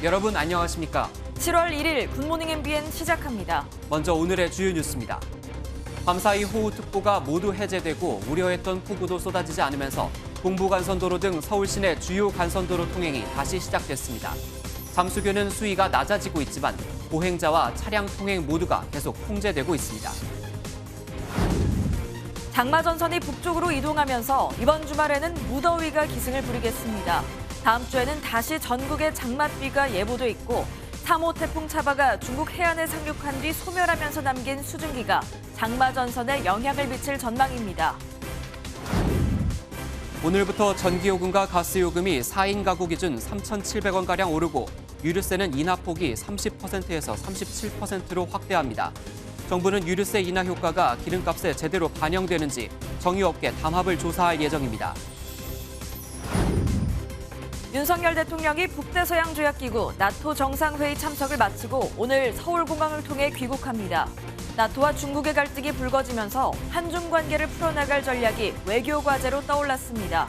여러분 안녕하십니까? 7월 1일 굿모닝 MBN 시작합니다. 먼저 오늘의 주요 뉴스입니다. 밤사이 호우특보가 모두 해제되고 우려했던 폭우도 쏟아지지 않으면서 동부간선도로 등 서울 시내 주요 간선도로 통행이 다시 시작됐습니다. 잠수교는 수위가 낮아지고 있지만 보행자와 차량 통행 모두가 계속 통제되고 있습니다. 장마전선이 북쪽으로 이동하면서 이번 주말에는 무더위가 기승을 부리겠습니다. 다음 주에는 다시 전국에 장맛비가 예보돼 있고 3호 태풍 차바가 중국 해안에 상륙한 뒤 소멸하면서 남긴 수증기가 장마전선에 영향을 미칠 전망입니다. 오늘부터 전기요금과 가스요금이 4인 가구 기준 3,700원가량 오르고 유류세는 인하폭이 30%에서 37%로 확대합니다. 정부는 유류세 인하 효과가 기름값에 제대로 반영되는지 정유업계 담합을 조사할 예정입니다. 윤석열 대통령이 북대서양조약기구 나토 정상회의 참석을 마치고 오늘 서울공항을 통해 귀국합니다. 나토와 중국의 갈등이 불거지면서 한중 관계를 풀어나갈 전략이 외교 과제로 떠올랐습니다.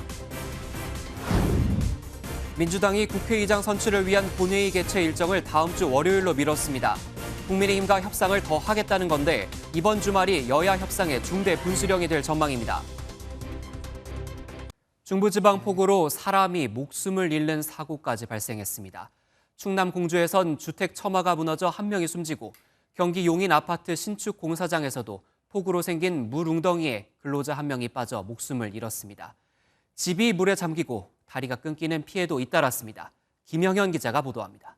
민주당이 국회의장 선출을 위한 본회의 개최 일정을 다음 주 월요일로 미뤘습니다. 국민의힘과 협상을 더 하겠다는 건데 이번 주말이 여야 협상의 중대 분수령이 될 전망입니다. 중부지방 폭우로 사람이 목숨을 잃는 사고까지 발생했습니다. 충남 공주에선 주택 처마가 무너져 한 명이 숨지고 경기 용인 아파트 신축 공사장에서도 폭우로 생긴 물 웅덩이에 근로자 한 명이 빠져 목숨을 잃었습니다. 집이 물에 잠기고 다리가 끊기는 피해도 잇따랐습니다. 김영현 기자가 보도합니다.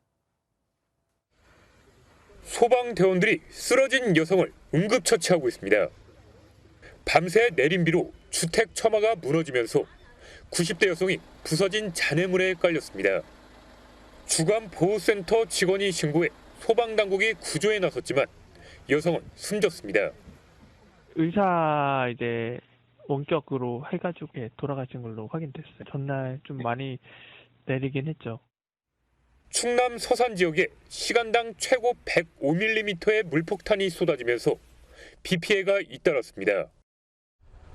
소방대원들이 쓰러진 여성을 응급처치하고 있습니다. 밤새 내린 비로 주택 처마가 무너지면서 90대 여성이 부서진 잔해물에 깔렸습니다. 주간보호센터 직원이 신고해 소방당국이 구조에 나섰지만 여성은 숨졌습니다. 의사 원격으로 해가지고 돌아가신 걸로 확인됐어요. 전날 좀 많이 내리긴 했죠. 충남 서산 지역에 시간당 최고 105mm의 물폭탄이 쏟아지면서 비 피해가 잇따랐습니다.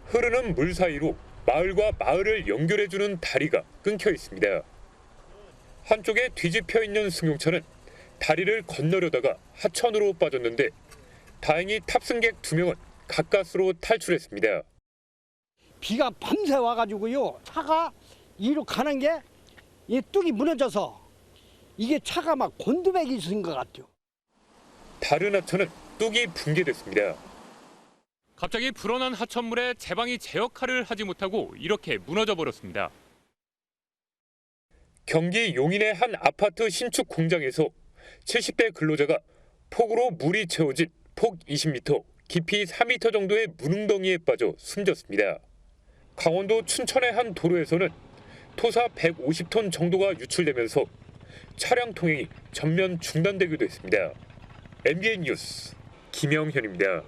흐르는 물 사이로 마을과 마을을 연결해주는 다리가 끊겨 있습니다. 한쪽에 뒤집혀 있는 승용차는 다리를 건너려다가 하천으로 빠졌는데 다행히 탑승객 2명은 가까스로 탈출했습니다. 비가 밤새 와가지고요. 차가 이리로 가는 게 이 뚝이 무너져서 이게 차가 막 곤두박이 있는 것 같아요. 다른 하천은 뚝이 붕괴됐습니다. 갑자기 불어난 하천물에 제방이 제 역할을 하지 못하고 이렇게 무너져 버렸습니다. 경기 용인의 한 아파트 신축 공장에서 70대 근로자가 폭우로 물이 채워진 폭 20m, 깊이 4m 정도의 물웅덩이에 빠져 숨졌습니다. 강원도 춘천의 한 도로에서는 토사 150톤 정도가 유출되면서 차량 통행이 전면 중단되기도 했습니다. MBN 뉴스 김영현입니다.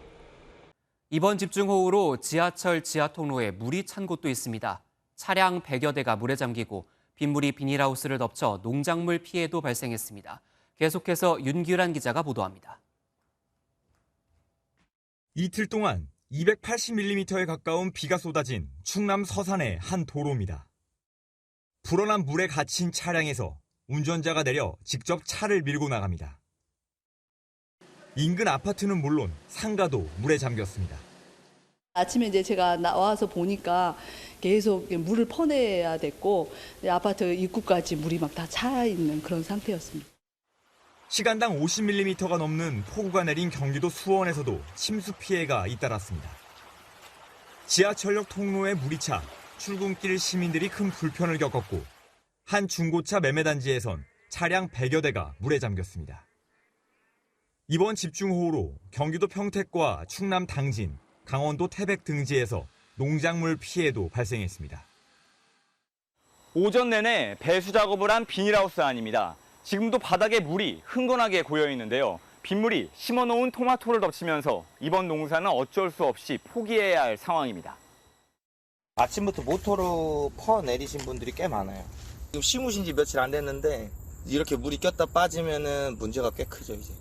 이번 집중호우로 지하철 지하통로에 물이 찬 곳도 있습니다. 차량 100여 대가 물에 잠기고 빗물이 비닐하우스를 덮쳐 농작물 피해도 발생했습니다. 계속해서 윤규란 기자가 보도합니다. 이틀 동안 280mm에 가까운 비가 쏟아진 충남 서산의 한 도로입니다. 불어난 물에 갇힌 차량에서 운전자가 내려 직접 차를 밀고 나갑니다. 인근 아파트는 물론 상가도 물에 잠겼습니다. 아침에 제가 나와서 보니까 계속 물을 퍼내야 됐고 아파트 입구까지 물이 막 다 차 있는 그런 상태였습니다. 시간당 50mm가 넘는 폭우가 내린 경기도 수원에서도 침수 피해가 잇따랐습니다. 지하철역 통로에 물이 차 출근길 시민들이 큰 불편을 겪었고 한 중고차 매매단지에선 차량 100여 대가 물에 잠겼습니다. 이번 집중호우로 경기도 평택과 충남 당진, 강원도 태백 등지에서 농작물 피해도 발생했습니다. 오전 내내 배수 작업을 한 비닐하우스 안입니다. 지금도 바닥에 물이 흥건하게 고여 있는데요. 빗물이 심어놓은 토마토를 덮치면서 이번 농사는 어쩔 수 없이 포기해야 할 상황입니다. 아침부터 모터로 퍼내리신 분들이 꽤 많아요. 지금 심으신 지 며칠 안 됐는데 이렇게 물이 꼈다 빠지면은 문제가 꽤 크죠, 이제.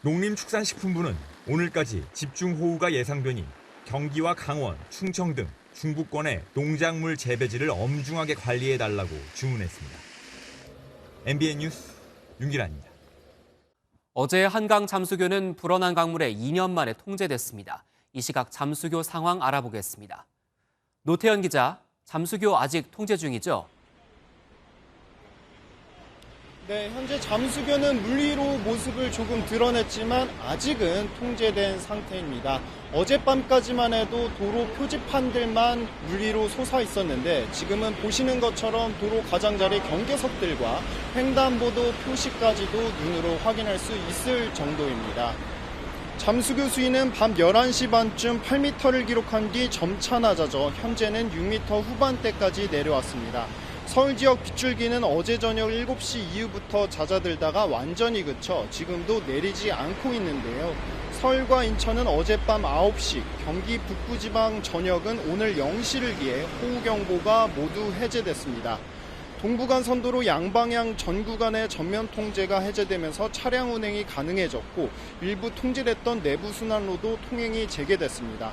농림축산식품부는 오늘까지 집중호우가 예상되니 경기와 강원, 충청 등 중부권의 농작물 재배지를 엄중하게 관리해달라고 주문했습니다. MBN 뉴스 윤기란입니다. 어제 한강 잠수교는 불어난 강물에 2년 만에 통제됐습니다. 이 시각 잠수교 상황 알아보겠습니다. 노태현 기자, 잠수교 아직 통제 중이죠? 네, 현재 잠수교는 물 위로 모습을 조금 드러냈지만 아직은 통제된 상태입니다. 어젯밤까지만 해도 도로 표지판들만 물 위로 솟아 있었는데 지금은 보시는 것처럼 도로 가장자리 경계석들과 횡단보도 표시까지도 눈으로 확인할 수 있을 정도입니다. 잠수교 수위는 밤 11시 반쯤 8m를 기록한 뒤 점차 낮아져 현재는 6m 후반대까지 내려왔습니다. 서울 지역 빗줄기는 어제 저녁 7시 이후부터 잦아들다가 완전히 그쳐 지금도 내리지 않고 있는데요. 서울과 인천은 어젯밤 9시, 경기 북부지방 전역은 오늘 0시를 기해 호우경보가 모두 해제됐습니다. 동부간선도로 양방향 전 구간의 전면 통제가 해제되면서 차량 운행이 가능해졌고 일부 통제됐던 내부순환로도 통행이 재개됐습니다.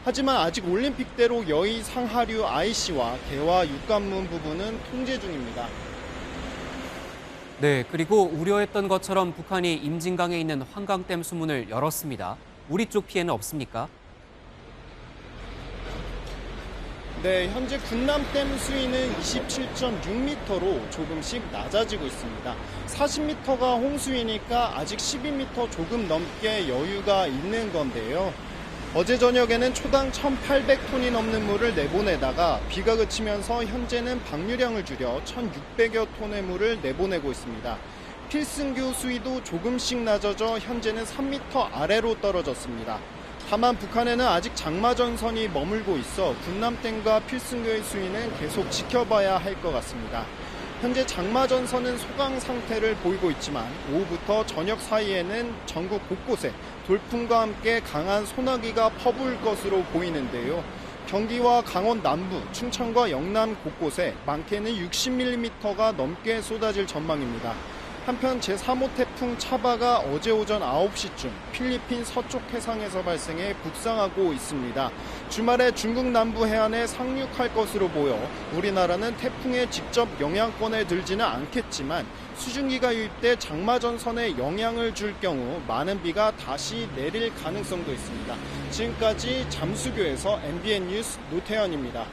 하지만 아직 올림픽대로 여의 상하류 IC와 개화 육관문 부분은 통제 중입니다. 네, 그리고 우려했던 것처럼 북한이 임진강에 있는 환강댐 수문을 열었습니다. 우리 쪽 피해는 없습니까? 네, 현재 군남댐 수위는 27.6m로 조금씩 낮아지고 있습니다. 40m가 홍수위니까 아직 12m 조금 넘게 여유가 있는 건데요. 어제 저녁에는 초당 1,800톤이 넘는 물을 내보내다가 비가 그치면서 현재는 방류량을 줄여 1,600여 톤의 물을 내보내고 있습니다. 필승교 수위도 조금씩 낮아져 현재는 3m 아래로 떨어졌습니다. 다만 북한에는 아직 장마전선이 머물고 있어 군남댐과 필승교의 수위는 계속 지켜봐야 할 것 같습니다. 현재 장마전선은 소강 상태를 보이고 있지만 오후부터 저녁 사이에는 전국 곳곳에 돌풍과 함께 강한 소나기가 퍼부을 것으로 보이는데요. 경기와 강원 남부, 충청과 영남 곳곳에 많게는 60mm가 넘게 쏟아질 전망입니다. 한편 제3호 태풍 차바가 어제 오전 9시쯤 필리핀 서쪽 해상에서 발생해 북상하고 있습니다. 주말에 중국 남부 해안에 상륙할 것으로 보여 우리나라는 태풍의 직접 영향권에 들지는 않겠지만 수증기가 유입돼 장마전선에 영향을 줄 경우 많은 비가 다시 내릴 가능성도 있습니다. 지금까지 잠수교에서 MBN 뉴스 노태현입니다.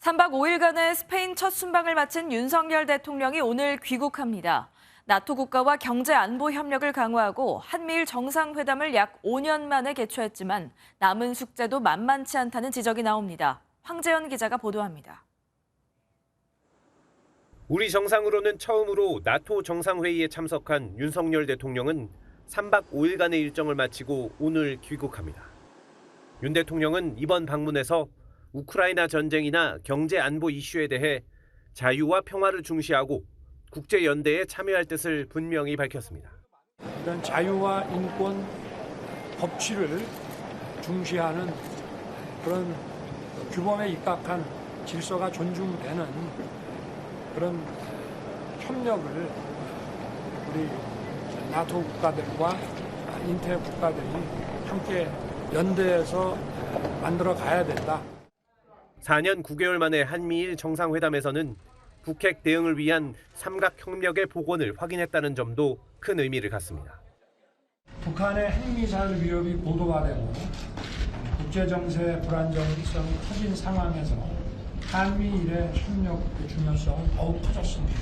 3박 5일간의 스페인 첫 순방을 마친 윤석열 대통령이 오늘 귀국합니다. 나토 국가와 경제 안보 협력을 강화하고 한미일 정상회담을 약 5년 만에 개최했지만 남은 숙제도 만만치 않다는 지적이 나옵니다. 황재현 기자가 보도합니다. 우리 정상으로는 처음으로 나토 정상회의에 참석한 윤석열 대통령은 3박 5일간의 일정을 마치고 오늘 귀국합니다. 윤 대통령은 이번 방문에서 우크라이나 전쟁이나 경제 안보 이슈에 대해 자유와 평화를 중시하고 국제연대에 참여할 뜻을 분명히 밝혔습니다. 이런 자유와 인권, 법치를 중시하는 그런 규범에 입각한 질서가 존중되는 그런 협력을 우리 나토 국가들과 인태 국가들이 함께 연대해서 만들어 가야 된다. 4년 9개월 만에 한미일 정상회담에서는 북핵 대응을 위한 삼각협력의 복원을 확인했다는 점도 큰 의미를 갖습니다. 북한의 핵미사일 위협이 고도화되고 국제정세 불안정성 커진 상황에서 한미일의 협력의 중요성은 더욱 커졌습니다.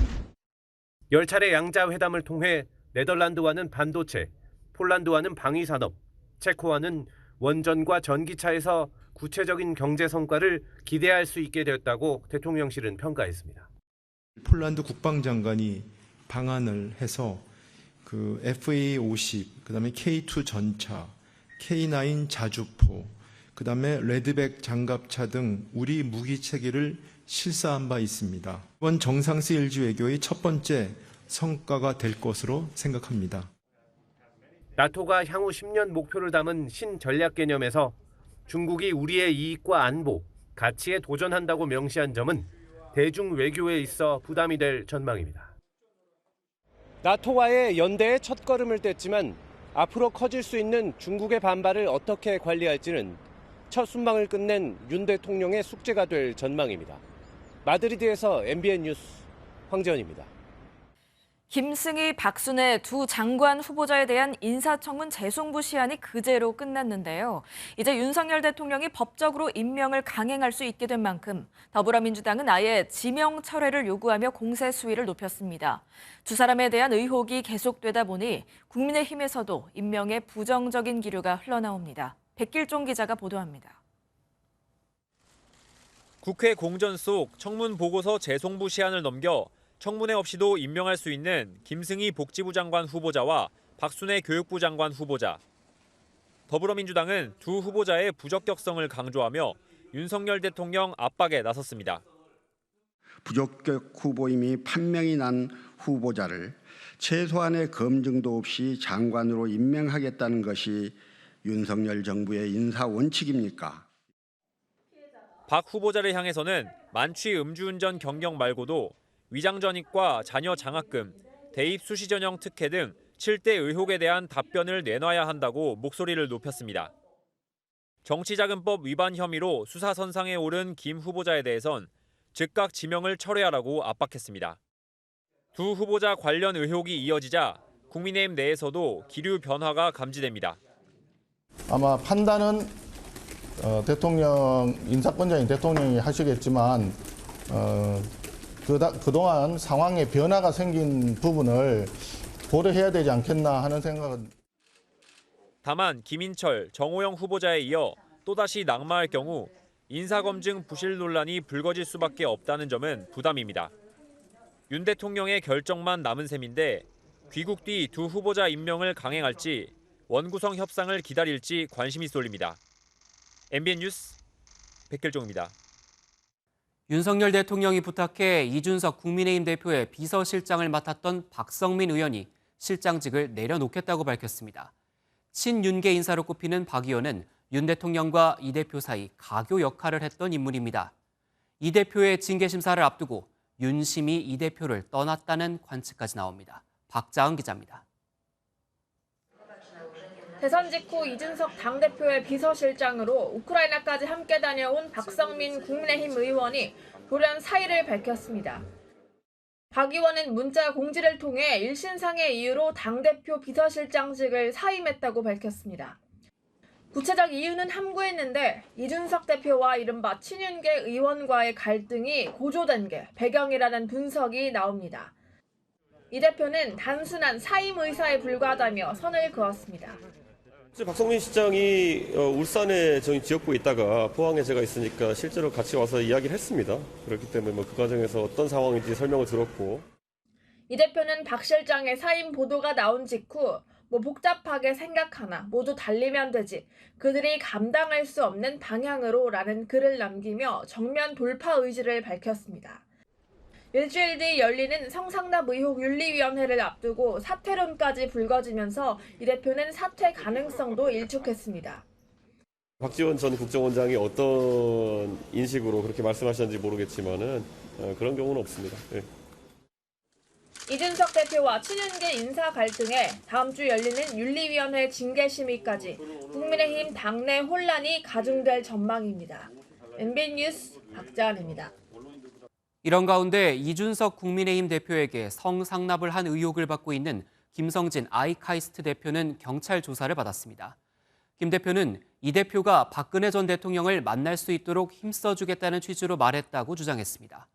10차례 양자회담을 통해 네덜란드와는 반도체, 폴란드와는 방위산업, 체코와는 원전과 전기차에서 구체적인 경제 성과를 기대할 수 있게 되었다고 대통령실은 평가했습니다. 폴란드 국방장관이 방한을 해서 그 FA-50, 그다음에 K2 전차, K9 자주포, 그다음에 레드백 장갑차 등 우리 무기 체계를 실사한 바 있습니다. 이번 정상스 일지 외교의 첫 번째 성과가 될 것으로 생각합니다. 나토가 향후 10년 목표를 담은 신전략 개념에서 중국이 우리의 이익과 안보, 가치에 도전한다고 명시한 점은 대중 외교에 있어 부담이 될 전망입니다. 나토와의 연대의 첫걸음을 뗐지만 앞으로 커질 수 있는 중국의 반발을 어떻게 관리할지는 첫 순방을 끝낸 윤 대통령의 숙제가 될 전망입니다. 마드리드에서 MBN 뉴스 황재현입니다. 김승희, 박순애 두 장관 후보자에 대한 인사청문 재송부 시한이 그제로 끝났는데요. 이제 윤석열 대통령이 법적으로 임명을 강행할 수 있게 된 만큼 더불어민주당은 아예 지명 철회를 요구하며 공세 수위를 높였습니다. 두 사람에 대한 의혹이 계속되다 보니 국민의힘에서도 임명에 부정적인 기류가 흘러나옵니다. 백길종 기자가 보도합니다. 국회 공전 속 청문 보고서 재송부 시한을 넘겨 청문회 없이도 임명할 수 있는 김승희 복지부 장관 후보자와 박순애 교육부 장관 후보자. 더불어민주당은 두 후보자의 부적격성을 강조하며 윤석열 대통령 압박에 나섰습니다. 부적격 후보임이 판명이 난 후보자를 최소한의 검증도 없이 장관으로 임명하겠다는 것이 윤석열 정부의 인사 원칙입니까? 박 후보자를 향해서는 만취 음주운전 경경 말고도 위장 전입과 자녀 장학금, 대입 수시 전형 특혜 등 7대 의혹에 대한 답변을 내놔야 한다고 목소리를 높였습니다. 정치자금법 위반 혐의로 수사선상에 오른 김 후보자에 대해선 즉각 지명을 철회하라고 압박했습니다. 두 후보자 관련 의혹이 이어지자 국민의힘 내에서도 기류 변화가 감지됩니다. 아마 판단은 대통령 인사권자인 대통령이 하시겠지만 그동안 상황에 변화가 생긴 부분을 고려해야 되지 않겠나 하는 생각은. 다만 김인철, 정호영 후보자에 이어 또다시 낙마할 경우 인사검증 부실 논란이 불거질 수밖에 없다는 점은 부담입니다. 윤 대통령의 결정만 남은 셈인데 귀국 뒤 두 후보자 임명을 강행할지 원구성 협상을 기다릴지 관심이 쏠립니다. MBN 뉴스 백길종입니다. 윤석열 대통령이 부탁해 이준석 국민의힘 대표의 비서실장을 맡았던 박성민 의원이 실장직을 내려놓겠다고 밝혔습니다. 친윤계 인사로 꼽히는 박 의원은 윤 대통령과 이 대표 사이 가교 역할을 했던 인물입니다. 이 대표의 징계 심사를 앞두고 윤심이 이 대표를 떠났다는 관측까지 나옵니다. 박자은 기자입니다. 대선 직후 이준석 당대표의 비서실장으로 우크라이나까지 함께 다녀온 박성민 국민의힘 의원이 돌연 사의를 밝혔습니다. 박 의원은 문자 공지를 통해 일신상의 이유로 당대표 비서실장직을 사임했다고 밝혔습니다. 구체적 이유는 함구했는데 이준석 대표와 이른바 친윤계 의원과의 갈등이 고조된 게 배경이라는 분석이 나옵니다. 이 대표는 단순한 사임 의사에 불과하다며 선을 그었습니다. 박성민 실장이 울산에 저희 지역구에 있다가 포항에 제가 있으니까 실제로 같이 와서 이야기를 했습니다. 그렇기 때문에 그 과정에서 어떤 상황인지 설명을 들었고. 이 대표는 박 실장의 사임 보도가 나온 직후 복잡하게 생각하나 모두 달리면 되지. 그들이 감당할 수 없는 방향으로라는 글을 남기며 정면 돌파 의지를 밝혔습니다. 일주일 뒤 열리는 성상납 의혹 윤리위원회를 앞두고 사퇴론까지 불거지면서 이 대표는 사퇴 가능성도 일축했습니다. 박지원 전 국정원장이 어떤 인식으로 그렇게 말씀하셨는지 모르겠지만은 그런 경우는 없습니다. 네. 이준석 대표와 친윤계 인사 갈등에 다음 주 열리는 윤리위원회 징계 심의까지 국민의힘 당내 혼란이 가중될 전망입니다. MBN 뉴스 박자은입니다. 이런 가운데 이준석 국민의힘 대표에게 성상납을 한 의혹을 받고 있는 김성진 아이카이스트 대표는 경찰 조사를 받았습니다. 김 대표는 이 대표가 박근혜 전 대통령을 만날 수 있도록 힘써주겠다는 취지로 말했다고 주장했습니다.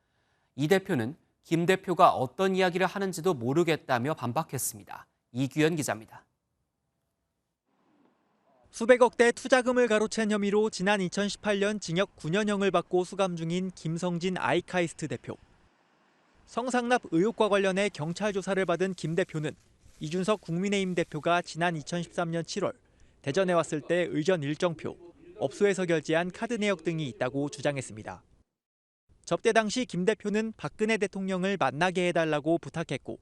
이 대표는 김 대표가 어떤 이야기를 하는지도 모르겠다며 반박했습니다. 이규현 기자입니다. 수백억대 투자금을 가로챈 혐의로 지난 2018년 징역 9년형을 받고 수감 중인 김성진 아이카이스트 대표. 성상납 의혹과 관련해 경찰 조사를 받은 김 대표는 이준석 국민의힘 대표가 지난 2013년 7월 대전에 왔을 때 의전 일정표, 업소에서 결제한 카드 내역 등이 있다고 주장했습니다. 접대 당시 김 대표는 박근혜 대통령을 만나게 해달라고 부탁했고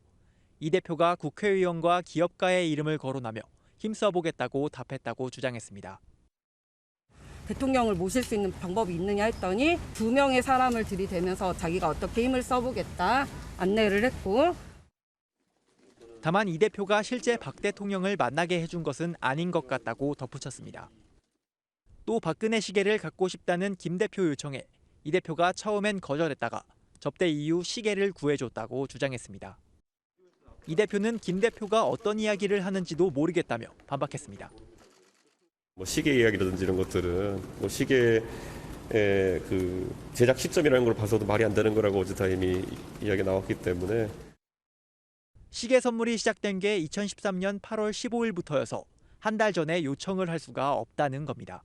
이 대표가 국회의원과 기업가의 이름을 거론하며 힘써보겠다고 답했다고 주장했습니다. 대통령을 모실 수 있는 방법이 있느냐 했더니 2명의 사람을 들이대면서 자기가 어떻게 힘을 써보겠다 안내를 했고. 다만 이 대표가 실제 박 대통령을 만나게 해준 것은 아닌 것 같다고 덧붙였습니다. 또 박근혜 시계를 갖고 싶다는 김 대표 요청에 이 대표가 처음엔 거절했다가 접대 이후 시계를 구해줬다고 주장했습니다. 이 대표는 김 대표가 어떤 이야기를 하는지도 모르겠다며 반박했습니다. 시계 이야기라든지 이런 것들은 시계의 그 제작 시점이라는 걸 봐서도 말이 안 되는 거라고 어제 다 이미 이야기 나왔기 때문에. 시계 선물이 시작된 게 2013년 8월 15일부터여서 한 달 전에 요청을 할 수가 없다는 겁니다.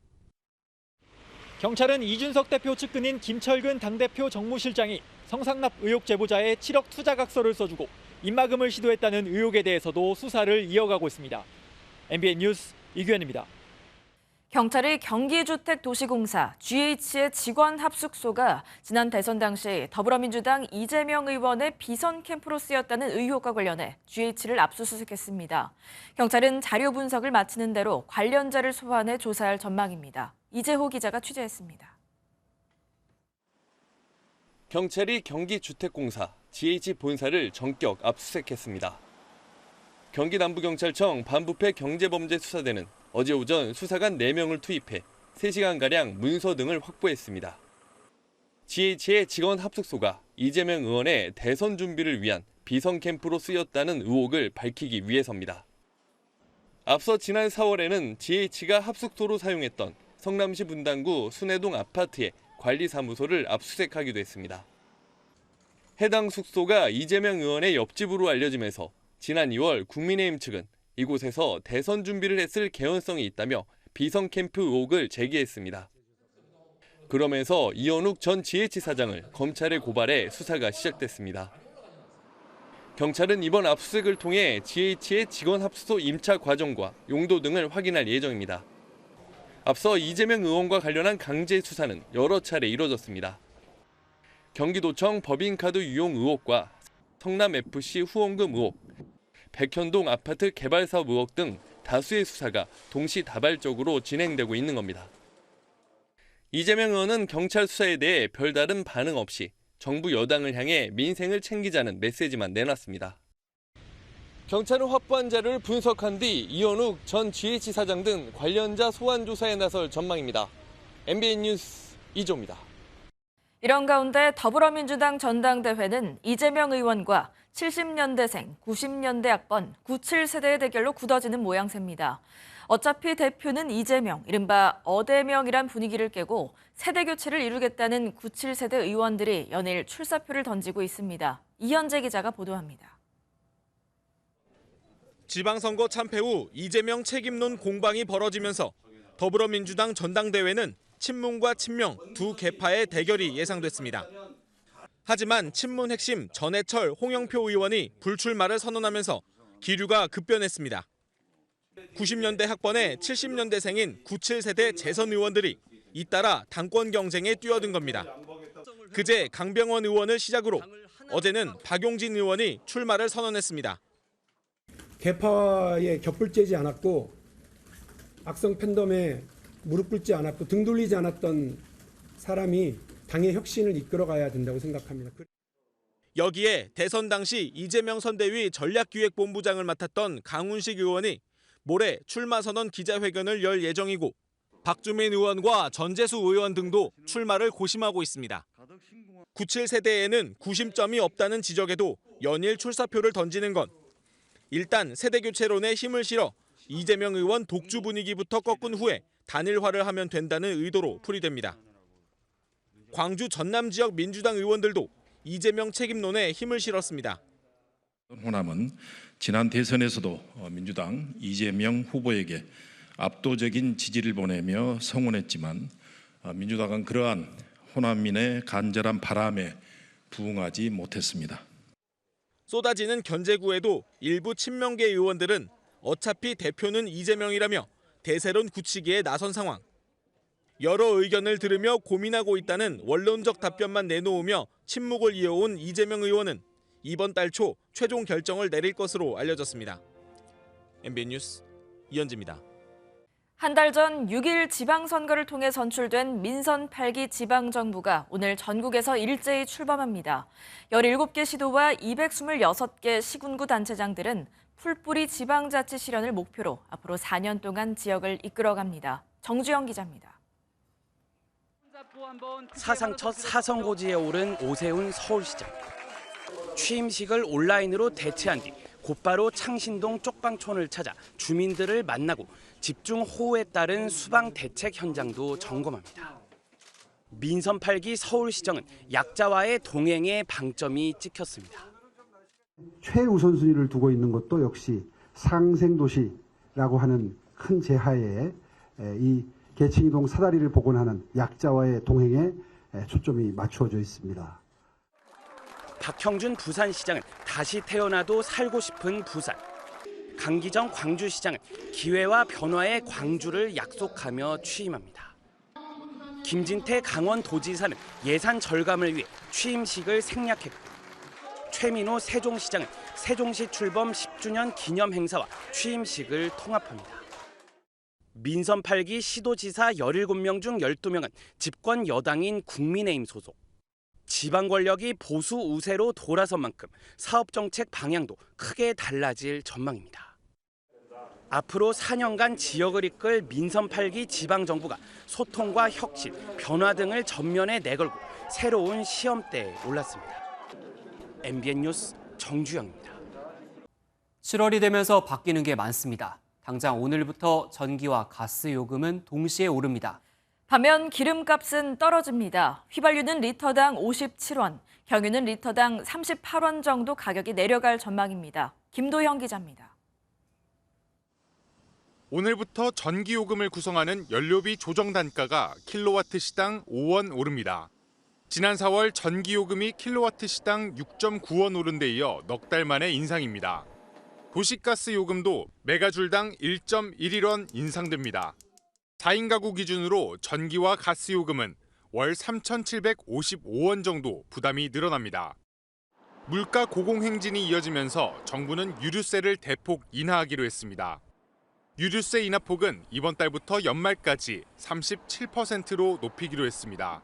경찰은 이준석 대표 측근인 김철근 당대표 정무실장이 성상납 의혹 제보자의 7억 투자각서를 써주고 입막음을 시도했다는 의혹에 대해서도 수사를 이어가고 있습니다. MBN 뉴스 이규현입니다. 경찰이 경기주택도시공사 GH의 직원 합숙소가 지난 대선 당시 더불어민주당 이재명 의원의 비선 캠프로 쓰였다는 의혹과 관련해 GH를 압수수색했습니다. 경찰은 자료 분석을 마치는 대로 관련자를 소환해 조사할 전망입니다. 이재호 기자가 취재했습니다. 경찰이 경기주택공사 GH 본사를 전격 압수수색했습니다. 경기 남부경찰청 반부패 경제범죄수사대는 어제 오전 수사관 4명을 투입해 3시간가량 문서 등을 확보했습니다. GH의 직원 합숙소가 이재명 의원의 대선 준비를 위한 비선 캠프로 쓰였다는 의혹을 밝히기 위해서입니다. 앞서 지난 4월에는 GH가 합숙소로 사용했던 성남시 분당구 순회동 아파트의 관리사무소를 압수수색하기도 했습니다. 해당 숙소가 이재명 의원의 옆집으로 알려지면서 지난 2월 국민의힘 측은 이곳에서 대선 준비를 했을 개연성이 있다며 비선 캠프 의혹을 제기했습니다. 그러면서 이현욱 전 GH 사장을 검찰에 고발해 수사가 시작됐습니다. 경찰은 이번 압수수색을 통해 GH의 직원 합숙소 임차 과정과 용도 등을 확인할 예정입니다. 앞서 이재명 의원과 관련한 강제 수사는 여러 차례 이뤄졌습니다. 경기도청 법인카드 유용 의혹과 성남FC 후원금 의혹, 백현동 아파트 개발 사업 의혹 등 다수의 수사가 동시다발적으로 진행되고 있는 겁니다. 이재명 의원은 경찰 수사에 대해 별다른 반응 없이 정부 여당을 향해 민생을 챙기자는 메시지만 내놨습니다. 경찰은 확보한 자료를 분석한 뒤 이현욱 전 GH 사장 등 관련자 소환 조사에 나설 전망입니다. MBN 뉴스 이조입니다. 이런 가운데 더불어민주당 전당대회는 이재명 의원과 70년대생, 90년대 학번, 97세대의 대결로 굳어지는 모양새입니다. 어차피 대표는 이재명, 이른바 어대명이란 분위기를 깨고 세대 교체를 이루겠다는 97세대 의원들이 연일 출사표를 던지고 있습니다. 이현재 기자가 보도합니다. 지방선거 참패 후 이재명 책임론 공방이 벌어지면서 더불어민주당 전당대회는 친문과 친명 두 계파의 대결이 예상됐습니다. 하지만 친문 핵심 전해철, 홍영표 의원이 불출마를 선언하면서 기류가 급변했습니다. 90년대 학번의 70년대생인 97세대 재선 의원들이 잇따라 당권 경쟁에 뛰어든 겁니다. 그제 강병원 의원을 시작으로 어제는 박용진 의원이 출마를 선언했습니다. 계파에 격불죄지 않았고 악성 팬덤에 무릎 꿇지 않았고 등 돌리지 않았던 사람이 당의 혁신을 이끌어가야 된다고 생각합니다. 여기에 대선 당시 이재명 선대위 전략기획본부장을 맡았던 강훈식 의원이 모레 출마 선언 기자회견을 열 예정이고 박주민 의원과 전재수 의원 등도 출마를 고심하고 있습니다. 97세대에는 구심점이 없다는 지적에도 연일 출사표를 던지는 건 일단 세대교체론에 힘을 실어 이재명 의원 독주 분위기부터 꺾은 후에 단일화를 하면 된다는 의도로 풀이됩니다. 광주 전남 지역 민주당 의원들도 이재명 책임론에 힘을 실었습니다. 호남은 지난 대선에서도 민주당 이재명 후보에게 압도적인 지지를 보내며 성원했지만 민주당은 그러한 호남민의 간절한 바람에 부응하지 못했습니다. 쏟아지는 견제구에도 일부 친명계 의원들은 어차피 대표는 이재명이라며 대세론 굳히기에 나선 상황. 여러 의견을 들으며 고민하고 있다는 원론적 답변만 내놓으며 침묵을 이어온 이재명 의원은 이번 달 초 최종 결정을 내릴 것으로 알려졌습니다. MBN 뉴스 이현지입니다. 한 달 전 6일 지방선거를 통해 선출된 민선 8기 지방정부가 오늘 전국에서 일제히 출범합니다. 17개 시도와 226개 시군구 단체장들은 풀뿌리 지방자치 실현을 목표로 앞으로 4년 동안 지역을 이끌어갑니다. 정주영 기자입니다. 사상 첫 사선고지에 오른 오세훈 서울시장. 취임식을 온라인으로 대체한 뒤 곧바로 창신동 쪽방촌을 찾아 주민들을 만나고 집중 호우에 따른 수방 대책 현장도 점검합니다. 민선 8기 서울시정은 약자와의 동행에 방점이 찍혔습니다. 최우선순위를 두고 있는 것도 역시 상생도시라고 하는 큰 제하에 이 계층이동 사다리를 복원하는 약자와의 동행에 초점이 맞추어져 있습니다. 박형준 부산시장은 다시 태어나도 살고 싶은 부산. 강기정 광주시장은 기회와 변화의 광주를 약속하며 취임합니다. 김진태 강원도지사는 예산 절감을 위해 취임식을 생략했고 최민호 세종시장은 세종시 출범 10주년 기념 행사와 취임식을 통합합니다. 민선 8기 시도지사 17명 중 12명은 집권 여당인 국민의힘 소속. 지방 권력이 보수 우세로 돌아선 만큼 사업정책 방향도 크게 달라질 전망입니다. 앞으로 4년간 지역을 이끌 민선 8기 지방정부가 소통과 혁신, 변화 등을 전면에 내걸고 새로운 시험대에 올랐습니다. MBN 뉴스 정주영입니다. 7월이 되면서 바뀌는 게 많습니다. 당장 오늘부터 전기와 가스 요금은 동시에 오릅니다. 반면 기름값은 떨어집니다. 휘발유는 리터당 57원, 경유는 리터당 38원 정도 가격이 내려갈 전망입니다. 김도형 기자입니다. 오늘부터 전기요금을 구성하는 연료비 조정 단가가 킬로와트 시당 5원 오릅니다. 지난 4월 전기요금이 킬로와트 시당 6.9원 오른 데 이어 넉 달 만의 인상입니다. 도시가스 요금도 메가줄당 1.11원 인상됩니다. 4인 가구 기준으로 전기와 가스 요금은 월 3,755원 정도 부담이 늘어납니다. 물가 고공행진이 이어지면서 정부는 유류세를 대폭 인하하기로 했습니다. 유류세 인하폭은 이번 달부터 연말까지 37%로 높이기로 했습니다.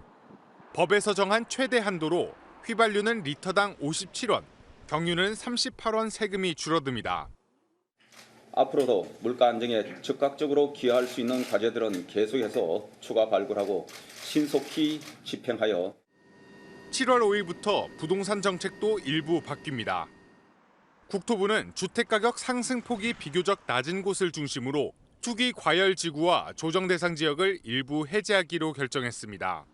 법에서 정한 최대 한도로 휘발유는 리터당 57원, 경유는 38원 세금이 줄어듭니다. 앞으로도 물가 안정에 적극적으로 기여할 수 있는 과제들은 계속해서 추가 발굴하고 신속히 집행하여 7월 5일부터 부동산 정책도 일부 바뀝니다. 국토부는 주택가격 상승폭이 비교적 낮은 곳을 중심으로 투기 과열 지구와 조정 대상 지역을 일부 해제하기로 결정했습니다.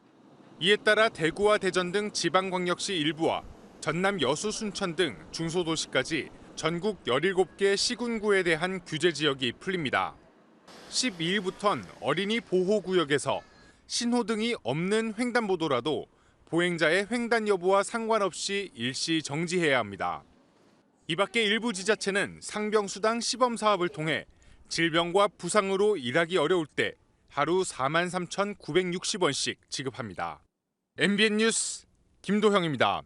이에 따라 대구와 대전 등 지방광역시 일부와 전남 여수 순천 등 중소도시까지 전국 17개 시군구에 대한 규제 지역이 풀립니다. 12일부턴 어린이 보호구역에서 신호등이 없는 횡단보도라도 보행자의 횡단 여부와 상관없이 일시 정지해야 합니다. 이 밖에 일부 지자체는 상병수당 시범 사업을 통해 질병과 부상으로 일하기 어려울 때 하루 43,960원씩 지급합니다. MBN 뉴스 김도형입니다.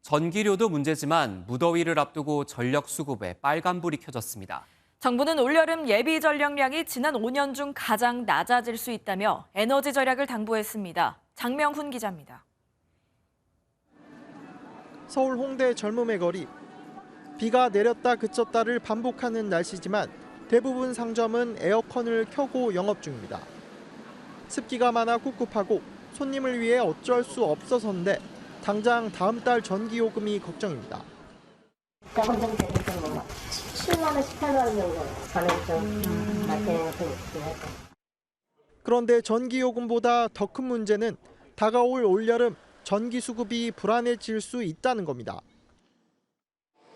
전기료도 문제지만 무더위를 앞두고 전력 수급에 빨간불이 켜졌습니다. 정부는 올여름 예비 전력량이 지난 5년 중 가장 낮아질 수 있다며 에너지 절약을 당부했습니다. 장명훈 기자입니다. 서울 홍대 젊음의 거리. 비가 내렸다 그쳤다를 반복하는 날씨지만 대부분 상점은 에어컨을 켜고 영업 중입니다. 습기가 많아 꿉꿉하고 손님을 위해 어쩔 수 없어서인데 당장 다음 달 전기요금이 걱정입니다. 조금 좀 되니까 뭐 7만 원, 18만 원 정도 전에 좀 낮게 있긴 했고. 그런데 전기요금보다 더 큰 문제는 다가올 올여름 전기 수급이 불안해질 수 있다는 겁니다.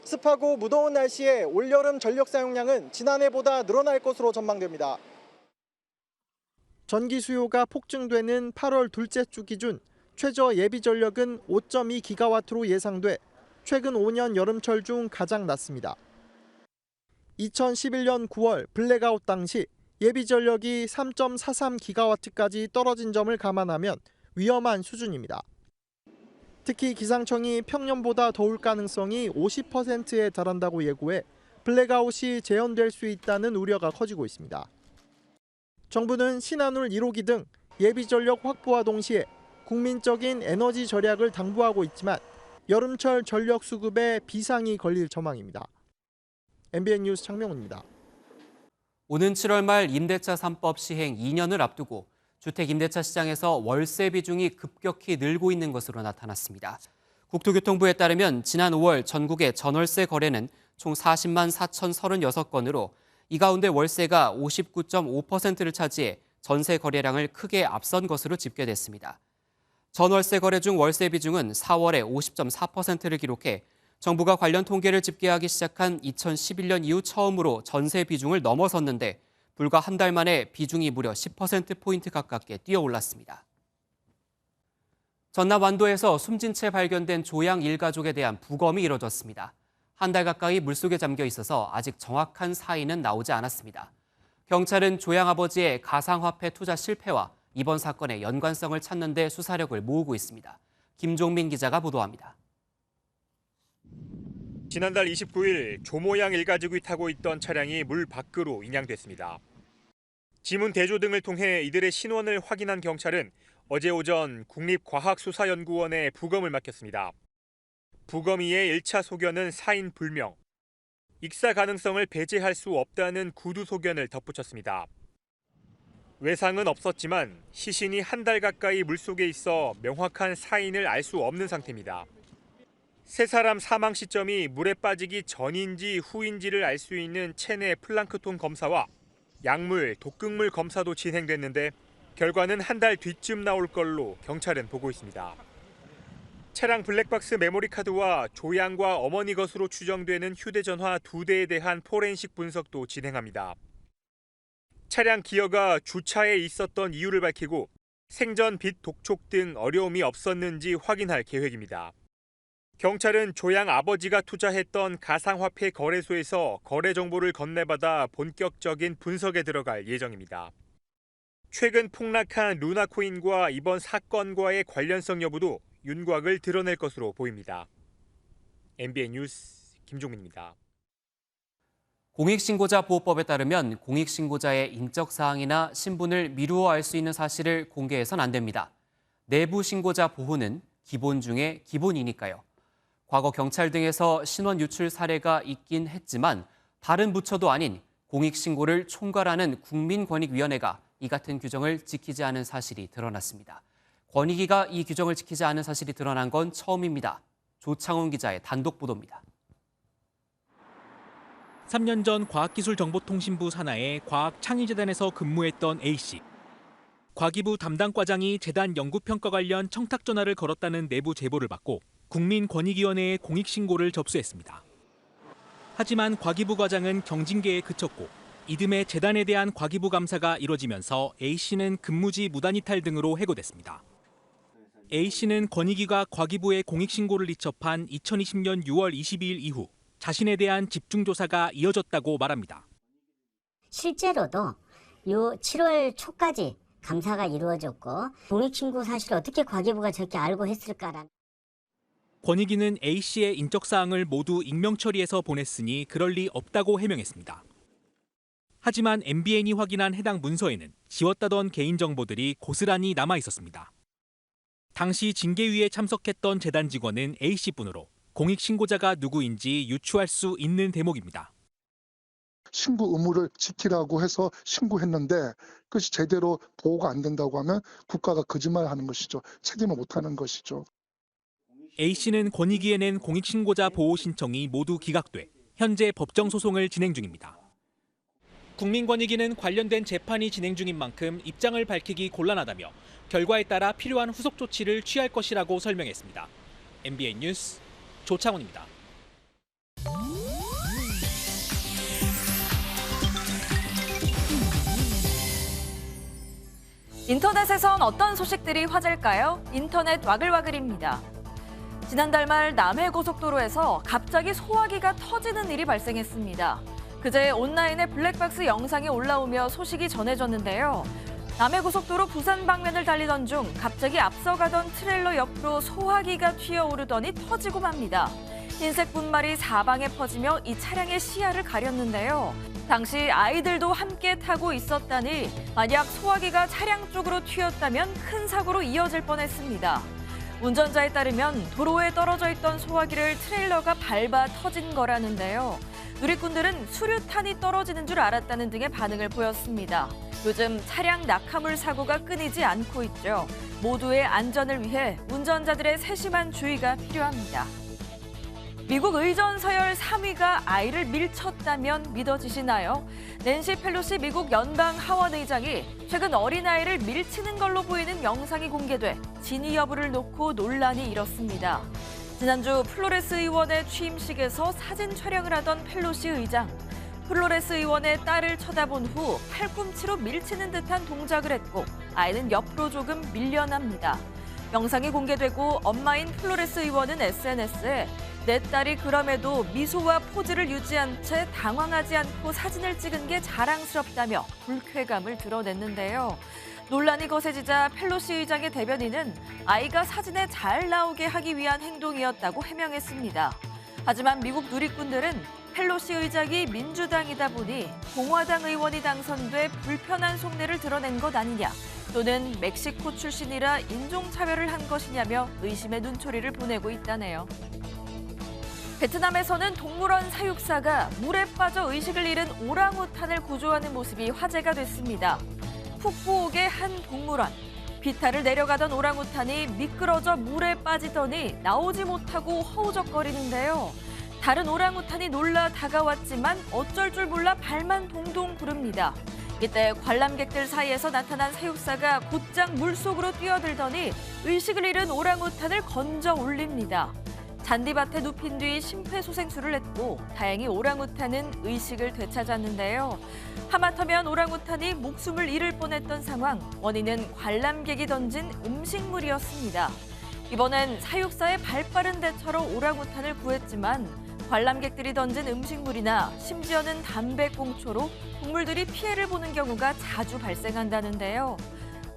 습하고 무더운 날씨에 올여름 전력 사용량은 지난해보다 늘어날 것으로 전망됩니다. 전기 수요가 폭증되는 8월 둘째 주 기준 최저 예비 전력은 5.2기가와트로 예상돼 최근 5년 여름철 중 가장 낮습니다. 2011년 9월 블랙아웃 당시 예비 전력이 3.43기가와트까지 떨어진 점을 감안하면 위험한 수준입니다. 특히 기상청이 평년보다 더울 가능성이 50%에 달한다고 예고해 블랙아웃이 재현될 수 있다는 우려가 커지고 있습니다. 정부는 신한울 1호기 등 예비 전력 확보와 동시에 국민적인 에너지 절약을 당부하고 있지만 여름철 전력 수급에 비상이 걸릴 전망입니다. MBN 뉴스 장명훈입니다. 오는 7월 말 임대차 3법 시행 2년을 앞두고 주택 임대차 시장에서 월세 비중이 급격히 늘고 있는 것으로 나타났습니다. 국토교통부에 따르면 지난 5월 전국의 전월세 거래는 총 40만 4,036건으로 이 가운데 월세가 59.5%를 차지해 전세 거래량을 크게 앞선 것으로 집계됐습니다. 전월세 거래 중 월세 비중은 4월에 50.4%를 기록해 정부가 관련 통계를 집계하기 시작한 2011년 이후 처음으로 전세 비중을 넘어섰는데 불과 한 달 만에 비중이 무려 10%포인트 가깝게 뛰어올랐습니다. 전남 완도에서 숨진 채 발견된 조양 일가족에 대한 부검이 이뤄졌습니다. 한 달 가까이 물속에 잠겨 있어서 아직 정확한 사인은 나오지 않았습니다. 경찰은 조양 아버지의 가상화폐 투자 실패와 이번 사건의 연관성을 찾는 데 수사력을 모으고 있습니다. 김종민 기자가 보도합니다. 지난달 29일 조모양 일가족이 타고 있던 차량이 물 밖으로 인양됐습니다. 지문 대조 등을 통해 이들의 신원을 확인한 경찰은 어제 오전 국립과학수사연구원에 부검을 맡겼습니다. 부검이의 1차 소견은 사인 불명, 익사 가능성을 배제할 수 없다는 구두 소견을 덧붙였습니다. 외상은 없었지만 시신이 한 달 가까이 물속에 있어 명확한 사인을 알 수 없는 상태입니다. 세 사람 사망 시점이 물에 빠지기 전인지 후인지를 알 수 있는 체내 플랑크톤 검사와 약물, 독극물 검사도 진행됐는데 결과는 한 달 뒤쯤 나올 걸로 경찰은 보고 있습니다. 차량 블랙박스 메모리 카드와 조양과 어머니 것으로 추정되는 휴대전화 2대에 대한 포렌식 분석도 진행합니다. 차량 기어가 주차에 있었던 이유를 밝히고 생전 빚 독촉 등 어려움이 없었는지 확인할 계획입니다. 경찰은 조양 아버지가 투자했던 가상화폐 거래소에서 거래 정보를 건네받아 본격적인 분석에 들어갈 예정입니다. 최근 폭락한 루나코인과 이번 사건과의 관련성 여부도 윤곽을 드러낼 것으로 보입니다. MBN 뉴스 김종민입니다. 공익신고자 보호법에 따르면 공익신고자의 인적 사항이나 신분을 미루어 알 수 있는 사실을 공개해선 안 됩니다. 내부 신고자 보호는 기본 중에 기본이니까요. 과거 경찰 등에서 신원 유출 사례가 있긴 했지만 다른 부처도 아닌 공익신고를 총괄하는 국민권익위원회가 이 같은 규정을 지키지 않은 사실이 드러났습니다. 권익위가 이 규정을 지키지 않은 사실이 드러난 건 처음입니다. 조창훈 기자의 단독 보도입니다. 3년 전 과학기술정보통신부 산하의 과학창의재단에서 근무했던 A씨. 과기부 담당 과장이 재단 연구평가 관련 청탁 전화를 걸었다는 내부 제보를 받고 국민권익위원회에 공익신고를 접수했습니다. 하지만 과기부 과장은 경징계에 그쳤고 이듬해 재단에 대한 과기부 감사가 이뤄지면서 A씨는 근무지 무단이탈 등으로 해고됐습니다. A씨는 권익위가 과기부에 공익신고를 이첩한 2020년 6월 22일 이후 자신에 대한 집중조사가 이어졌다고 말합니다. 실제로도 요 7월 초까지 감사가 이루어졌고 공익신고 사실을 어떻게 과기부가 저렇게 알고 했을까라는. 권익위는 A씨의 인적사항을 모두 익명 처리해서 보냈으니 그럴 리 없다고 해명했습니다. 하지만 MBN이 확인한 해당 문서에는 지웠다던 개인정보들이 고스란히 남아 있었습니다. 당시 징계위에 참석했던 재단 직원은 A씨뿐으로 공익신고자가 누구인지 유추할 수 있는 대목입니다. 신고 의무를 지키라고 해서 신고했는데 그것이 제대로 보호가 안 된다고 하면 국가가 거짓말하는 것이죠. 책임을 못하는 것이죠. A씨는 권익위에 낸 공익신고자 보호 신청이 모두 기각돼 현재 법정 소송을 진행 중입니다. 국민권익위는 관련된 재판이 진행 중인 만큼 입장을 밝히기 곤란하다며 결과에 따라 필요한 후속 조치를 취할 것이라고 설명했습니다. MBN 뉴스 조창훈입니다. 인터넷에선 어떤 소식들이 화제일까요? 인터넷 와글와글입니다. 지난달 말 남해고속도로에서 갑자기 소화기가 터지는 일이 발생했습니다. 그제 온라인에 블랙박스 영상이 올라오며 소식이 전해졌는데요. 남해고속도로 부산 방면을 달리던 중 갑자기 앞서가던 트레일러 옆으로 소화기가 튀어오르더니 터지고 맙니다. 흰색 분말이 사방에 퍼지며 이 차량의 시야를 가렸는데요. 당시 아이들도 함께 타고 있었다니 만약 소화기가 차량 쪽으로 튀었다면 큰 사고로 이어질 뻔했습니다. 운전자에 따르면 도로에 떨어져 있던 소화기를 트레일러가 밟아 터진 거라는데요. 누리꾼들은 수류탄이 떨어지는 줄 알았다는 등의 반응을 보였습니다. 요즘 차량 낙하물 사고가 끊이지 않고 있죠. 모두의 안전을 위해 운전자들의 세심한 주의가 필요합니다. 미국 의전 서열 3위가 아이를 밀쳤다면 믿어지시나요? 낸시 펠로시 미국 연방 하원 의장이 최근 어린아이를 밀치는 걸로 보이는 영상이 공개돼 진위 여부를 놓고 논란이 일었습니다. 지난주 플로레스 의원의 취임식에서 사진 촬영을 하던 펠로시 의장. 플로레스 의원의 딸을 쳐다본 후 팔꿈치로 밀치는 듯한 동작을 했고 아이는 옆으로 조금 밀려납니다. 영상이 공개되고 엄마인 플로레스 의원은 SNS에 내 딸이 그럼에도 미소와 포즈를 유지한 채 당황하지 않고 사진을 찍은 게 자랑스럽다며 불쾌감을 드러냈는데요. 논란이 거세지자 펠로시 의장의 대변인은 아이가 사진에 잘 나오게 하기 위한 행동이었다고 해명했습니다. 하지만 미국 누리꾼들은 펠로시 의장이 민주당이다 보니 공화당 의원이 당선돼 불편한 속내를 드러낸 것 아니냐, 또는 멕시코 출신이라 인종차별을 한 것이냐며 의심의 눈초리를 보내고 있다네요. 베트남에서는 동물원 사육사가 물에 빠져 의식을 잃은 오랑우탄을 구조하는 모습이 화제가 됐습니다. 푸꾸옥의 한 동물원. 비탈을 내려가던 오랑우탄이 미끄러져 물에 빠지더니 나오지 못하고 허우적거리는데요. 다른 오랑우탄이 놀라 다가왔지만 어쩔 줄 몰라 발만 동동 구릅니다. 이때 관람객들 사이에서 나타난 사육사가 곧장 물속으로 뛰어들더니 의식을 잃은 오랑우탄을 건져 올립니다. 잔디밭에 눕힌 뒤 심폐소생술을 했고 다행히 오랑우탄은 의식을 되찾았는데요. 하마터면 오랑우탄이 목숨을 잃을 뻔했던 상황, 원인은 관람객이 던진 음식물이었습니다. 이번엔 사육사의 발빠른 대처로 오랑우탄을 구했지만 관람객들이 던진 음식물이나 심지어는 담배꽁초로 동물들이 피해를 보는 경우가 자주 발생한다는데요.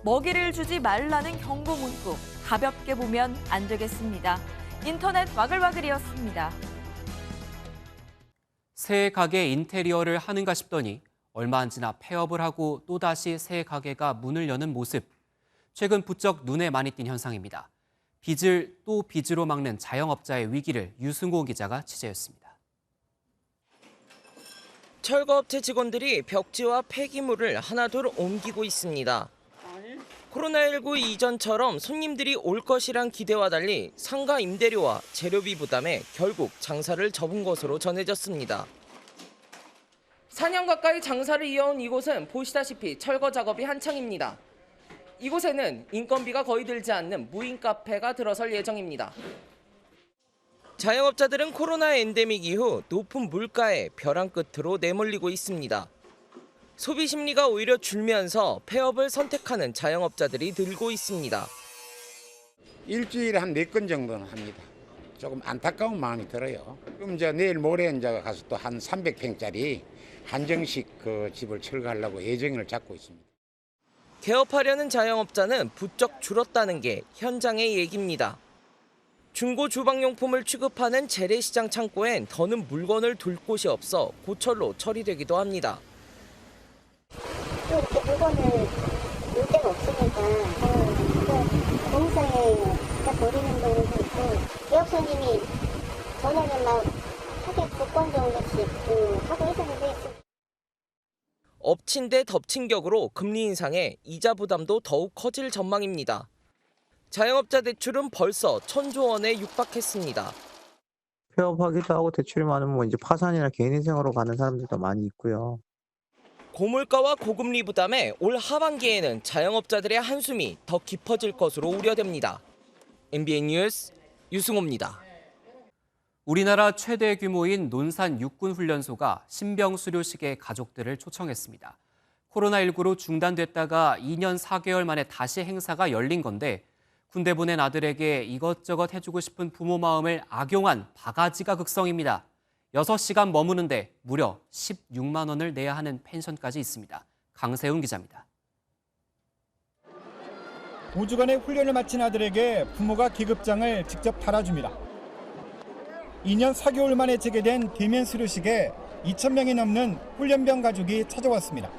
먹이를 주지 말라는 경고 문구, 가볍게 보면 안 되겠습니다. 인터넷 와글와글이었습니다. 새 가게 인테리어를 하는가 싶더니 얼마 안 지나 폐업을 하고 또다시 새 가게가 문을 여는 모습. 최근 부쩍 눈에 많이 띈 현상입니다. 빚을 또 빚으로 막는 자영업자의 위기를 유승호 기자가 취재했습니다. 철거업체 직원들이 벽지와 폐기물을 하나둘 옮기고 있습니다. 코로나19 이전처럼 손님들이 올 것이란 기대와 달리 상가 임대료와 재료비 부담에 결국 장사를 접은 것으로 전해졌습니다. 4년 가까이 장사를 이어온 이곳은 보시다시피 철거 작업이 한창입니다. 이곳에는 인건비가 거의 들지 않는 무인 카페가 들어설 예정입니다. 자영업자들은 코로나 엔데믹 이후 높은 물가에 벼랑 끝으로 내몰리고 있습니다. 소비 심리가 오히려 줄면서 폐업을 선택하는 자영업자들이 늘고 있습니다. 일주일에 한 4건 정도는 합니다. 조금 안타까운 마음이 들어요. 그럼 이제 내일 모레 이제 가서 또 한 300평짜리 한정식 그 집을 철거하려고 예정을 잡고 있습니다. 개업하려는 자영업자는 부쩍 줄었다는 게 현장의 얘기입니다. 중고 주방용품을 취급하는 재래시장 창고엔 더는 물건을 둘 곳이 없어 고철로 처리되기도 합니다. 또 이렇게 물건을 놓을 데가 없으니까 공사에 버리는 경우도 있고, 개업 손님이 저녁에 막 하객 9건 정도씩 하고 있었는데, 엎친 데 덮친 격으로 금리 인상에 이자 부담도 더욱 커질 전망입니다. 자영업자 대출은 벌써 1,000조 원에 육박했습니다. 폐업하기도 하고 대출이 많으면 이제 파산이나 개인인생으로 가는 사람들도 많이 있고요. 고물가와 고금리 부담에 올 하반기에는 자영업자들의 한숨이 더 깊어질 것으로 우려됩니다. MBN 뉴스 유승호입니다. 우리나라 최대 규모인 논산 육군훈련소가 신병 수료식에 가족들을 초청했습니다. 코로나19로 중단됐다가 2년 4개월 만에 다시 행사가 열린 건데 군대 보낸 아들에게 이것저것 해주고 싶은 부모 마음을 악용한 바가지가 극성입니다. 6시간 머무는데 무려 16만 원을 내야 하는 펜션까지 있습니다. 강세훈 기자입니다. 5주간의 훈련을 마친 아들에게 부모가 기급장을 직접 달아줍니다. 2년 4개월 만에 재개된 대면 수료식에 2,000명이 넘는 훈련병 가족이 찾아왔습니다.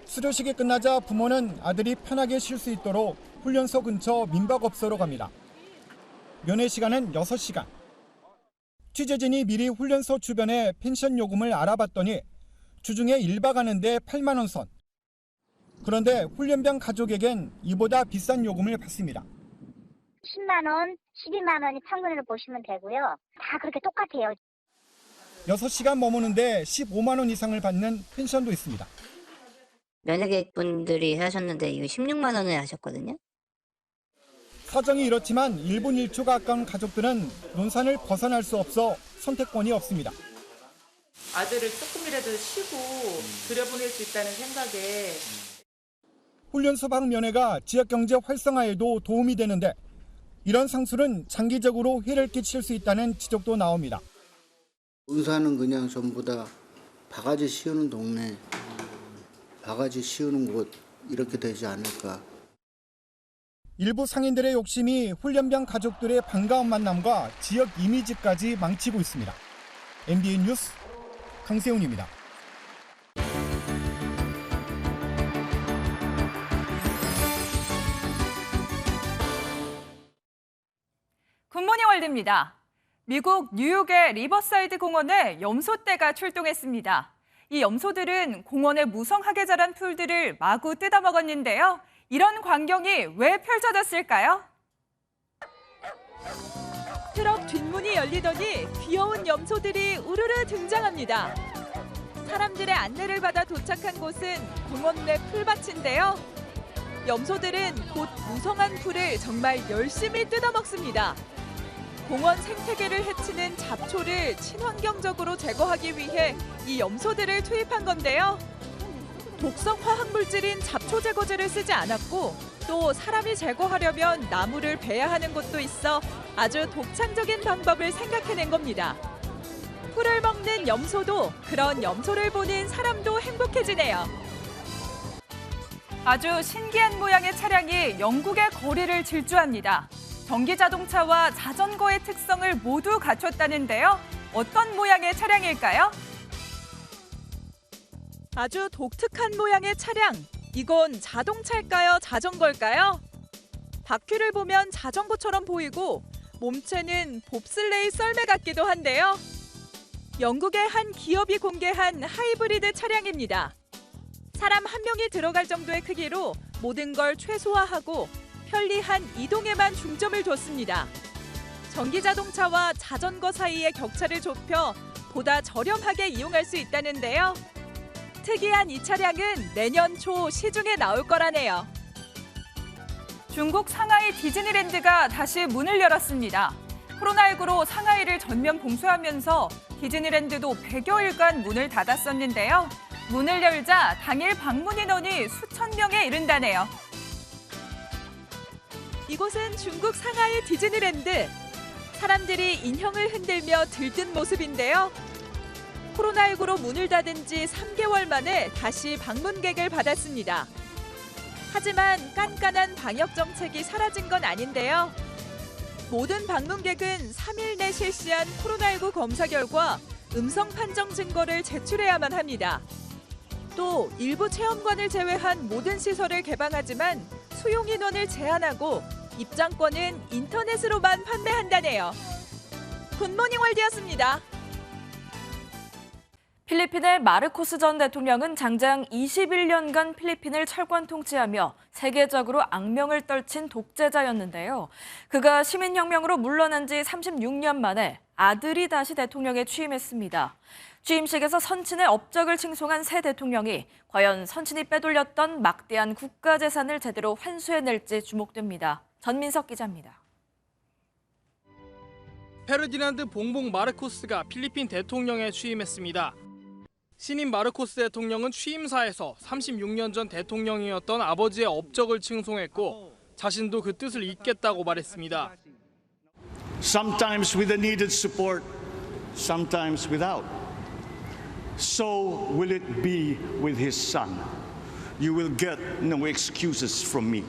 수료식이 끝나자 부모는 아들이 편하게 쉴 수 있도록 훈련소 근처 민박업소로 갑니다. 면회 시간은 6시간. 취재진이 미리 훈련소 주변의 펜션 요금을 알아봤더니 주중에 1박 하는데 8만 원 선. 그런데 훈련병 가족에겐 이보다 비싼 요금을 받습니다. 10만 원, 12만 원이 평균으로 보시면 되고요. 다 그렇게 똑같아요. 6시간 머무는데 15만 원 이상을 받는 펜션도 있습니다. 면회객분들이 하셨는데 이거 16만 원에 하셨거든요. 사정이 이렇지만 1분 1초가 아까운 가족들은 논산을 벗어날 수 없어 선택권이 없습니다. 아들을 조금이라도 쉬고 들여보낼 수 있다는 생각에 훈련 소방 면회가 지역 경제 활성화에도 도움이 되는데 이런 상술은 장기적으로 해를 끼칠 수 있다는 지적도 나옵니다. 논산은 그냥 전부 다 바가지 씌우는 동네, 바가지 씌우는 곳 이렇게 되지 않을까. 일부 상인들의 욕심이 훈련병 가족들의 반가운 만남과 지역 이미지까지 망치고 있습니다. MBN 뉴스 강세훈입니다. 굿모닝 월드입니다. 미국 뉴욕의 리버사이드 공원에 염소떼가 출동했습니다. 이 염소들은 공원에 무성하게 자란 풀들을 마구 뜯어먹었는데요. 이런 광경이 왜 펼쳐졌을까요? 트럭 뒷문이 열리더니 귀여운 염소들이 우르르 등장합니다. 사람들의 안내를 받아 도착한 곳은 공원 내 풀밭인데요. 염소들은 곧 무성한 풀을 정말 열심히 뜯어먹습니다. 공원 생태계를 해치는 잡초를 친환경적으로 제거하기 위해 이 염소들을 투입한 건데요. 독성 화학물질인 잡초 제거제를 쓰지 않았고 또 사람이 제거하려면 나무를 베야 하는 곳도 있어 아주 독창적인 방법을 생각해낸 겁니다. 풀을 먹는 염소도 그런 염소를 보는 사람도 행복해지네요. 아주 신기한 모양의 차량이 영국의 거리를 질주합니다. 전기자동차와 자전거의 특성을 모두 갖췄다는데요. 어떤 모양의 차량일까요? 아주 독특한 모양의 차량. 이건 자동차일까요? 자전거일까요? 바퀴를 보면 자전거처럼 보이고 몸체는 봅슬레이 썰매 같기도 한데요. 영국의 한 기업이 공개한 하이브리드 차량입니다. 사람 한 명이 들어갈 정도의 크기로 모든 걸 최소화하고 편리한 이동에만 중점을 뒀습니다. 전기자동차와 자전거 사이의 격차를 좁혀 보다 저렴하게 이용할 수 있다는데요. 특이한 이 차량은 내년 초 시중에 나올 거라네요. 중국 상하이 디즈니랜드가 다시 문을 열었습니다. 코로나19로 상하이를 전면 봉쇄하면서 디즈니랜드도 100여일간 문을 닫았었는데요. 문을 열자 당일 방문 인원이 수천 명에 이른다네요. 이곳은 중국 상하이 디즈니랜드. 사람들이 인형을 흔들며 들뜬 모습인데요. 코로나19로 문을 닫은 지 3개월 만에 다시 방문객을 받았습니다. 하지만 깐깐한 방역 정책이 사라진 건 아닌데요. 모든 방문객은 3일 내 실시한 코로나19 검사 결과 음성 판정 증거를 제출해야만 합니다. 또 일부 체험관을 제외한 모든 시설을 개방하지만 수용 인원을 제한하고 입장권은 인터넷으로만 판매한다네요. 굿모닝 월드였습니다. 필리핀의 마르코스 전 대통령은 장장 21년간 필리핀을 철권 통치하며 세계적으로 악명을 떨친 독재자였는데요. 그가 시민혁명으로 물러난 지 36년 만에 아들이 다시 대통령에 취임했습니다. 취임식에서 선친의 업적을 칭송한 새 대통령이 과연 선친이 빼돌렸던 막대한 국가재산을 제대로 환수해낼지 주목됩니다. 전민석 기자입니다. 페르디난드 봉봉 마르코스가 필리핀 대통령에 취임했습니다. 신임 마르코스 대통령은 취임사에서 36년 전 대통령이었던 아버지의 업적을 칭송했고 자신도 그 뜻을 잇겠다고 말했습니다. Sometimes with the needed support, sometimes without. So will it be with his son. You will get no excuses from me.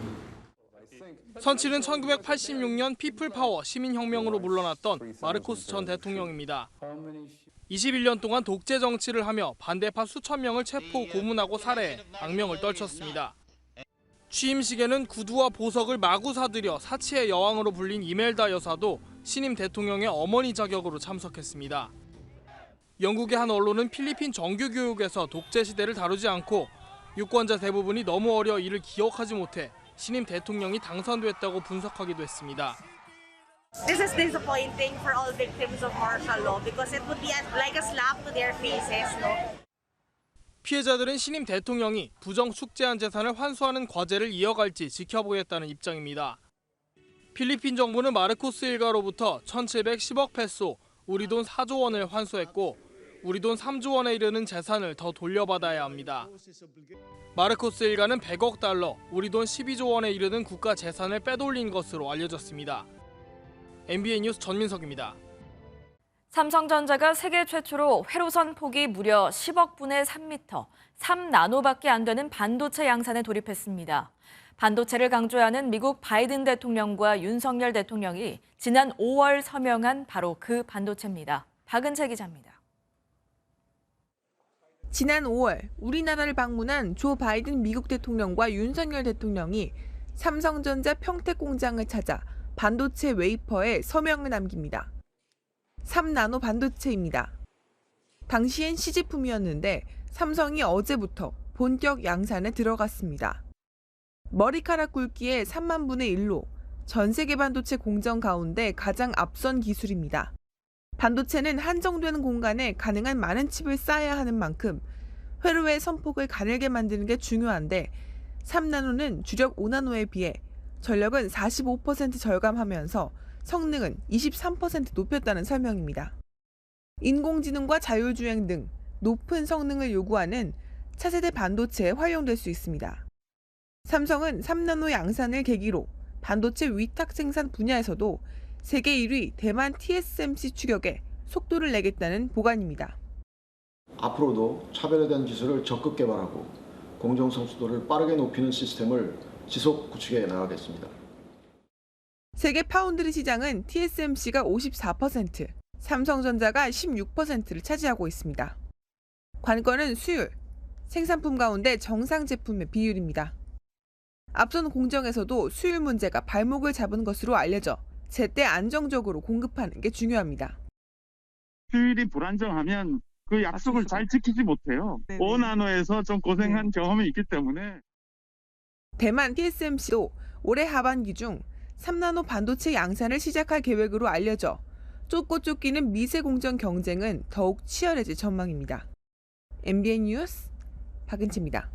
선친은 1986년 피플파워 시민혁명으로 물러났던 마르코스 전 대통령입니다. 21년 동안 독재 정치를 하며 반대파 수천 명을 체포, 고문하고 살해해 악명을 떨쳤습니다. 취임식에는 구두와 보석을 마구 사들여 사치의 여왕으로 불린 이멜다 여사도 신임 대통령의 어머니 자격으로 참석했습니다. 영국의 한 언론은 필리핀 정규 교육에서 독재 시대를 다루지 않고 유권자 대부분이 너무 어려 이를 기억하지 못해 신임 대통령이 당선됐다고 분석하기도 했습니다. This is disappointing for all victims of martial law because it would be like a slap to their faces, no? 피해자들은 신임 대통령이 부정 축제한 재산을 환수하는 과제를 이어갈지 지켜보겠다는 입장입니다. 필리핀 정부는 마르코스 일가로부터 1,710억 페소, 우리 돈 4조 원을 환수했고 우리 돈 3조 원에 이르는 재산을 더 돌려받아야 합니다. 마르코스 일가는 100억 달러, 우리 돈 12조 원에 이르는 국가 재산을 빼돌린 것으로 알려졌습니다. MBN 뉴스 전민석입니다. 삼성전자가 세계 최초로 회로선 폭이 무려 10억 분의 3m, 3나노밖에 안 되는 반도체 양산에 돌입했습니다. 반도체를 강조하는 미국 바이든 대통령과 윤석열 대통령이 지난 5월 서명한 바로 그 반도체입니다. 박은채 기자입니다. 지난 5월 우리나라를 방문한 조 바이든 미국 대통령과 윤석열 대통령이 삼성전자 평택 공장을 찾아 반도체 웨이퍼에 서명을 남깁니다. 3나노 반도체입니다. 당시엔 시제품이었는데 삼성이 어제부터 본격 양산에 들어갔습니다. 머리카락 굵기의 3만 분의 1로 전 세계 반도체 공정 가운데 가장 앞선 기술입니다. 반도체는 한정된 공간에 가능한 많은 칩을 쌓아야 하는 만큼 회로의 선폭을 가늘게 만드는 게 중요한데 3나노는 주력 5나노에 비해 전력은 45% 절감하면서 성능은 23% 높였다는 설명입니다. 인공지능과 자율주행 등 높은 성능을 요구하는 차세대 반도체에 활용될 수 있습니다. 삼성은 3나노 양산을 계기로 반도체 위탁 생산 분야에서도 세계 1위 대만 TSMC 추격에 속도를 내겠다는 보관입니다. 앞으로도 차별화된 기술을 적극 개발하고 공정 성수도를 빠르게 높이는 시스템을 지속 구축해 나가겠습니다. 세계 파운드리 시장은 TSMC가 54%, 삼성전자가 16%를 차지하고 있습니다. 관건은 수율, 생산품 가운데 정상 제품의 비율입니다. 앞선 공정에서도 수율 문제가 발목을 잡은 것으로 알려져 제때 안정적으로 공급하는 게 중요합니다. 수율이 불안정하면 그 약속을 잘 지키지 못해요. 5나노에서 좀 고생한 경험이 있기 때문에. 대만 TSMC도 올해 하반기 중 3나노 반도체 양산을 시작할 계획으로 알려져 쫓고 쫓기는 미세 공정 경쟁은 더욱 치열해질 전망입니다. MBN 뉴스 박은채입니다.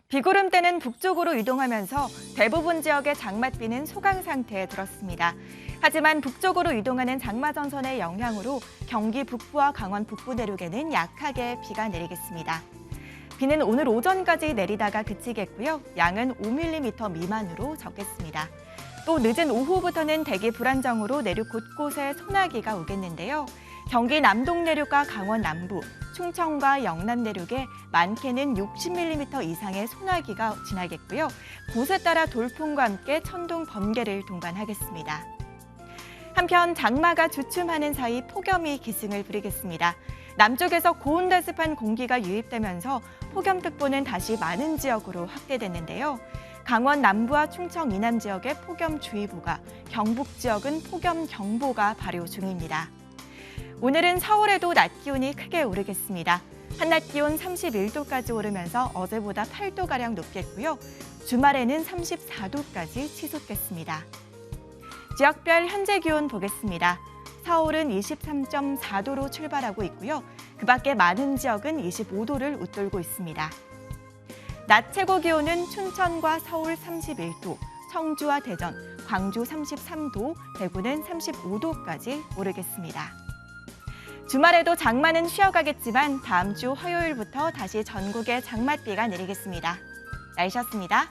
비구름대는 북쪽으로 이동하면서 대부분 지역의 장맛비는 소강 상태에 들었습니다. 하지만 북쪽으로 이동하는 장마전선의 영향으로 경기 북부와 강원 북부 내륙에는 약하게 비가 내리겠습니다. 비는 오늘 오전까지 내리다가 그치겠고요. 양은 5mm 미만으로 적겠습니다. 또 늦은 오후부터는 대기 불안정으로 내륙 곳곳에 소나기가 오겠는데요. 경기 남동 내륙과 강원 남부, 충청과 영남 내륙에 많게는 60mm 이상의 소나기가 지나겠고요. 곳에 따라 돌풍과 함께 천둥, 번개를 동반하겠습니다. 한편 장마가 주춤하는 사이 폭염이 기승을 부리겠습니다. 남쪽에서 고온다습한 공기가 유입되면서 폭염특보는 다시 많은 지역으로 확대됐는데요. 강원 남부와 충청 이남 지역에 폭염주의보가, 경북 지역은 폭염경보가 발효 중입니다. 오늘은 서울에도 낮 기온이 크게 오르겠습니다. 한낮 기온 31도까지 오르면서 어제보다 8도가량 높겠고요. 주말에는 34도까지 치솟겠습니다. 지역별 현재 기온 보겠습니다. 서울은 23.4도로 출발하고 있고요. 그 밖에 많은 지역은 25도를 웃돌고 있습니다. 낮 최고 기온은 춘천과 서울 31도, 청주와 대전, 광주 33도, 대구는 35도까지 오르겠습니다. 주말에도 장마는 쉬어가겠지만 다음 주 화요일부터 다시 전국에 장맛비가 내리겠습니다. 날씨였습니다.